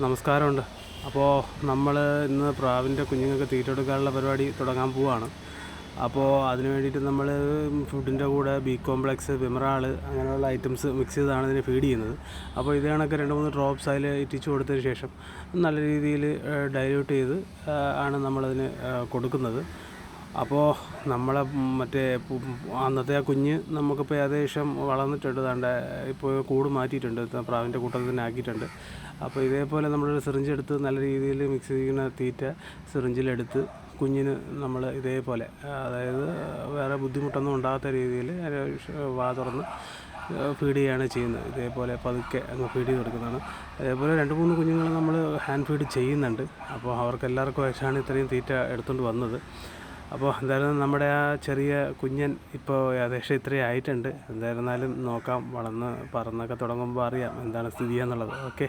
നമസ്കാരമുണ്ട്. അപ്പോൾ നമ്മൾ ഇന്ന് പ്രാവിൻ്റെ കുഞ്ഞുങ്ങൾക്ക് തീറ്റ കൊടുക്കാനുള്ള പരിപാടി തുടങ്ങാൻ പോവുകയാണ്. അപ്പോൾ അതിന് വേണ്ടിയിട്ട് നമ്മൾ ഫുഡിൻ്റെ കൂടെ ബി കോംപ്ലക്സ്, വിമറാൾ അങ്ങനെയുള്ള ഐറ്റംസ് മിക്സ് ചെയ്താണ് ഇതിന് ഫീഡ് ചെയ്യുന്നത്. അപ്പോൾ ഇത് കണക്ക് 2-3 ഡ്രോപ്സ് അതിൽ ഇറ്റിച്ച് കൊടുത്തതിന് ശേഷം നല്ല രീതിയിൽ ഡൈല്യൂട്ട് ചെയ്ത് ആണ് നമ്മളതിന് കൊടുക്കുന്നത്. അപ്പോൾ നമ്മളെ മറ്റേ അന്നത്തെ ആ കുഞ്ഞ് നമുക്കിപ്പോൾ ഏകദേശം വളർന്നിട്ടുണ്ട്. ഇപ്പോൾ കൂട് മാറ്റിയിട്ടുണ്ട്, പ്രാവിൻ്റെ കൂട്ടത്തിൽ തന്നെ ആക്കിയിട്ടുണ്ട്. അപ്പോൾ ഇതേപോലെ നമ്മളൊരു സിറിഞ്ച് എടുത്ത് നല്ല രീതിയിൽ മിക്സ് ചെയ്യുന്ന തീറ്റ സിറിഞ്ചിലെടുത്ത് കുഞ്ഞിന് നമ്മൾ ഇതേപോലെ, അതായത് വേറെ ബുദ്ധിമുട്ടൊന്നും ഉണ്ടാകാത്ത രീതിയിൽ വാ തുറന്ന് ഫീഡ് ചെയ്യുകയാണ് ചെയ്യുന്നത്. ഇതേപോലെ പതുക്കെ അങ്ങ് ഫീഡ് ചെയ്ത് കൊടുക്കുന്നതാണ്. അതേപോലെ 2-3 കുഞ്ഞുങ്ങൾ നമ്മൾ ഹാൻഡ് ഫീഡ് ചെയ്യുന്നുണ്ട്. അപ്പോൾ അവർക്കെല്ലാവർക്കും ആയിട്ടാണ് ഇത്രയും തീറ്റ എടുത്തുകൊണ്ട് വന്നത്. അപ്പോൾ എന്തായാലും നമ്മുടെ ആ ചെറിയ കുഞ്ഞൻ ഇപ്പോൾ ഏകദേശം ഇത്രയും ആയിട്ടുണ്ട്. എന്തായിരുന്നാലും നോക്കാം, വളർന്ന് പറന്നൊക്കെ തുടങ്ങുമ്പോൾ അറിയാം എന്താണ് സ്ഥിതി എന്നുള്ളത്. ഓക്കെ.